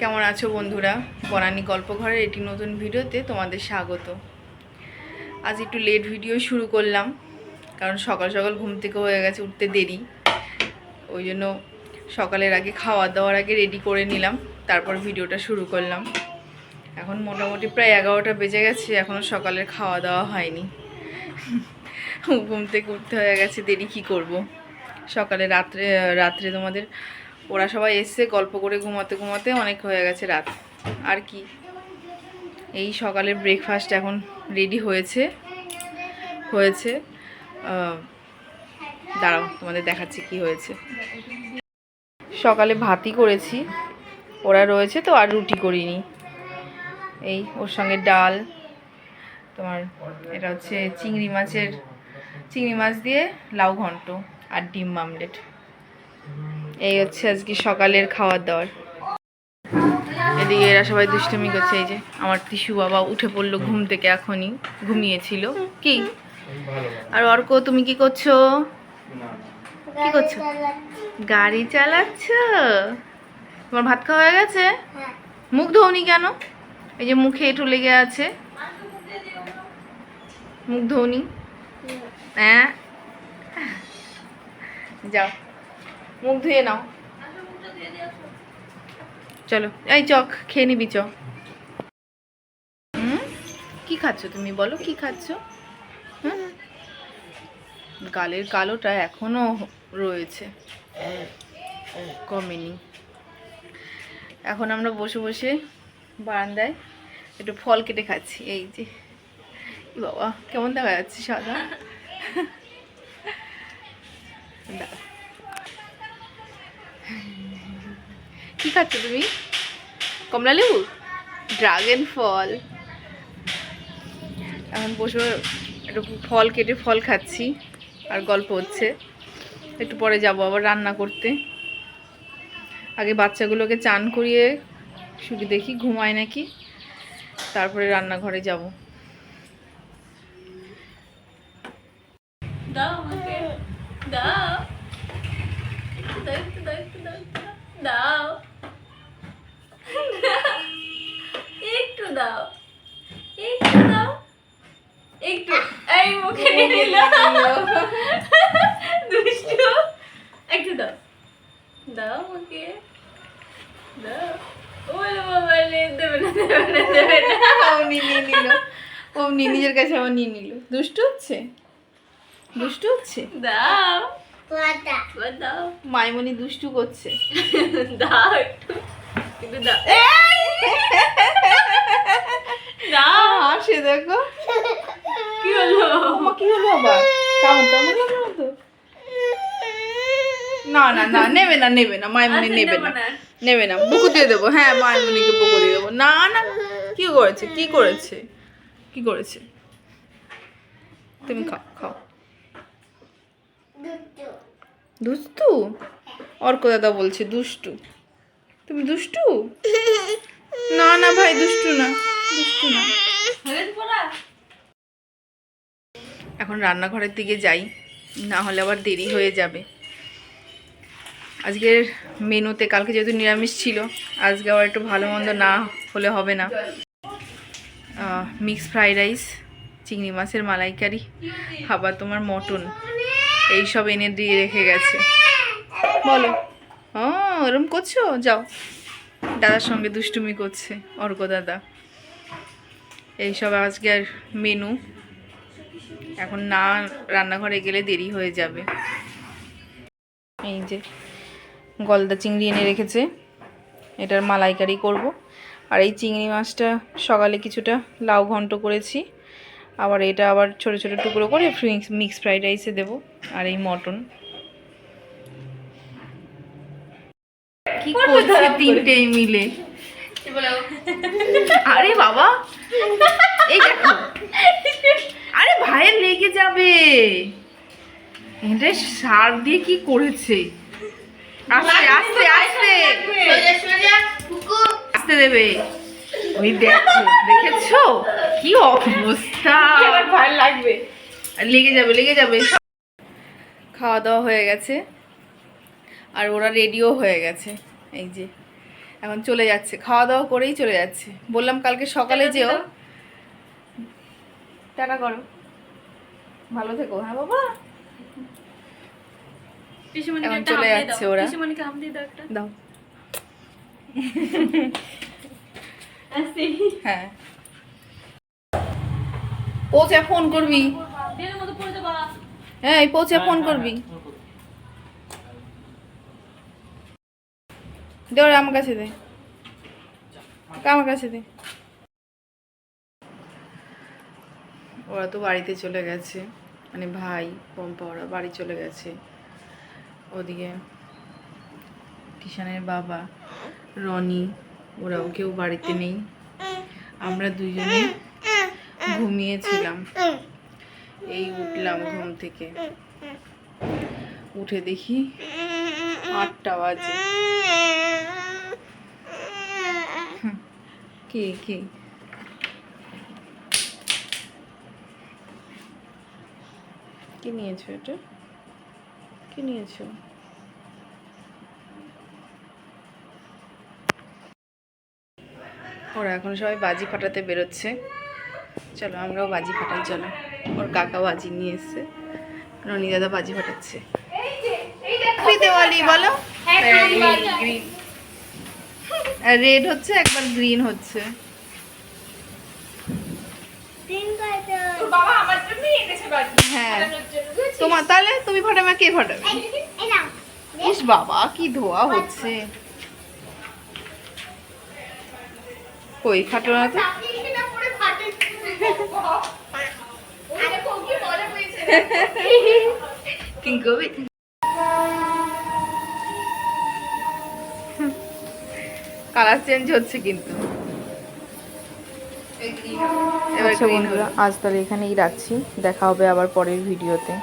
কেমন আছো বন্ধুরা? বনানী গল্প ঘরের একটি নতুন ভিডিওতে তোমাদের স্বাগত। আজ একটু লেট ভিডিও শুরু করলাম, কারণ সকাল সকাল ঘুম থেকে হয়ে গেছে, উঠতে দেরি। ওই জন্য সকালের আগে খাওয়া দাওয়ার আগে রেডি করে নিলাম, তারপর ভিডিওটা শুরু করলাম। এখন মোটামুটি প্রায় 11টা বেজে গেছে, এখনও সকালের খাওয়া দাওয়া হয়নি। ঘুম থেকে উঠতে হয়ে গেছে দেরি, কি করব। সকালে রাত্রে তোমাদের ওরা সবাই এসছে, গল্প করে ঘুমাতে ঘুমাতে অনেক হয়ে গেছে রাত। আর কি, এই সকালের ব্রেকফাস্ট এখন রেডি হয়েছে। দাঁড়াও, তোমাদের দেখাচ্ছি কি হয়েছে। সকালে ভাতই করেছি, ওরা রয়েছে তো আর রুটি করিনি। এই ওর সঙ্গে ডাল, তোমার এটা হচ্ছে চিংড়ি মাছ দিয়ে লাউ ঘন্ট আর ডিম আমলেট। এই হচ্ছে আজকে সকালের খাওয়ার দাওয়ার। এদিকে এরা সবাই দুষ্টুমি করছে। এই যে আমার টিসু বাবা উঠে পড়লো ঘুম থেকে, এখনই ঘুমিয়েছিল। কি আর অর্ক, তুমি কি করছো? কি করছো? গাড়ি চালাচ্ছ? তোমার ভাত খাওয়া হয়ে গেছে? মুখ ধোনি কেন? এই যে মুখে এঁঠো লেগে আছে, মুখ ধোনি। হ্যাঁ, যাও মুখ ধুয়ে নাও। চলো, এই চক খেয়ে নিবি, চ। কি খাচ্ছ তুমি, বলো কি খাচ্ছ? গালের কালোটা এখনো রয়েছে, কমেনি। এখন আমরা বসে বসে বারান্দায় একটু ফল কেটে খাচ্ছি। এই যে বাবা, কেমন দেখা যাচ্ছে সাদা। কি খাচ্ছ তুমি? কমলা লেবু, ড্রাগন ফল। এখন বসে একটু ফল কেটে ফল খাচ্ছি আর গল্প হচ্ছে। একটু পরে যাব আবার রান্না করতে। আগে বাচ্চাগুলোকে চান করিয়ে শুধু দেখি ঘুমায় নাকি, তারপরে রান্নাঘরে যাব। দাও আমাকে, দাও দাও, একটু দাও, একটু দাও, একটু। এই মুখে নিল দুষ্টু, একটু দাও, দাও আমাকে, দাও। ওরে বাবা, দেবে না দেবে না দেবে না। অমনি নিয়ে নিল, অমনি নিজের কাছে আবার নিয়ে নিল। দুষ্টু হচ্ছে, দুষ্টু হচ্ছে। দাও দাও, মাইমনি দুষ্টু করছে। দাও একটু, একটু দাও। দাও, হাসে দেখো। কি হলো কি হলো আবার? কেমন তেমন লাগলো তো? না না না, নেবে না নেবে না, মাইমনি নেবে না, নেবে না। বুকু দিয়ে দেবো। হ্যাঁ, মাইমনিকে বুকু দিয়ে দেবো। না না, কি করেছে কি করেছে কি করেছে? তুমি খাও খাও। দুষ্টু? অর্ক দাদা বলছে দুষ্টু। তুমি দুষ্টু? না না ভাই, দুষ্টু না, দুষ্টু না। এখন রান্নাঘরের দিকে যাই, না হলে আবার দেরি হয়ে যাবে। আজকের মেনুতে, কালকে যেহেতু নিরামিষ ছিল, আজকে আবার একটু ভালো মন্দ না হলে হবে না। মিক্স ফ্রাইড রাইস, চিংড়ি মাছের মালাইকারি, আবার তোমার মটন, এইসব এনে দিয়ে রেখে গেছে। বলো, ও ওরম করছো? যাও, দাদার সঙ্গে দুষ্টুমি করছে অর্ক দাদা। এইসব আজকের মেনু। এখন না রান্নাঘরে গেলে দেরি হয়ে যাবে। এই যে গলদা চিংড়ি এনে রেখেছে, এটার মালাইকারি করব। আর এই চিংড়ি মাছটা সকালে কিছুটা লাউ ঘন্ট করেছি, আবার এটা আবার ছোট ছোট টুকরো করে মিক্স ফ্রাইড রাইসে দেবো। আর এই মটন কি করছে তিনটেই মিলে। আরে বাবা, এই দেখো, আরে ভাইয়ের লেগে যাবে। এটা সার দিয়ে কি করেছে? আস্তে আস্তে আস্তে আস্তে দেবে। ওই দেখো, দেখেছো কি অবস্থা? ভালো লাগবে, লেগে যাবে লেগে যাবে। খাওয়া দাওয়া হয়ে গেছে আর ওরা রেডিও হয়ে গেছে। এই যে এখন চলে যাচ্ছে, খাওয়া দাওয়া করেই চলে যাচ্ছে। বললাম কালকে সকালে যেও। টাটা করো, ভালো থেকো। হ্যাঁ বাবা, এখন চলে যাচ্ছে ওরা। দাও। হ্যাঁ, পৌঁছে ফোন করবি। হ্যাঁ, এই পৌঁছে ফোন করবি। দে ওরা আমার কাছে দে, আমার কাছে দে। ওরা তো বাড়িতে চলে গেছে, মানে ভাই পম্পা ওরা বাড়ি চলে গেছে। ওদিকে কিষানের বাবা, রনি, ওরাও কেউ বাড়িতে নেই। আমরা দুজনে ঘুমিয়েছিলাম। এই উঠলাম ঘুম থেকে, উঠে দেখি 8টা বাজে। কি কি কি নিয়েছো? এটা কি নিয়েছো? ওরা এখন সবাই বাজি ফাটাতে বেরোচ্ছে। চলো আমরাও বাজি ফাটাই। চলো, ওর কাকা বাজি নিয়ে এসছে, রনি দাদা বাজি ফাটাচ্ছে। হ্যাপি দিওয়ালি বলো। গ্রিন রেড হচ্ছে, একবার গ্রিন হচ্ছে। হ্যাঁ, তোমার তাহলে তুমি ফাটাবে, কে ফাটাবে? ইস বাবা, কি ধোয়া হচ্ছে। কই ফাটো না তো। কালার চেঞ্জ হচ্ছে কিন্তু। আচ্ছা বন্ধুরা, আজ তাহলে এখানেই রাখছি। দেখা হবে আবার পরের ভিডিওতে।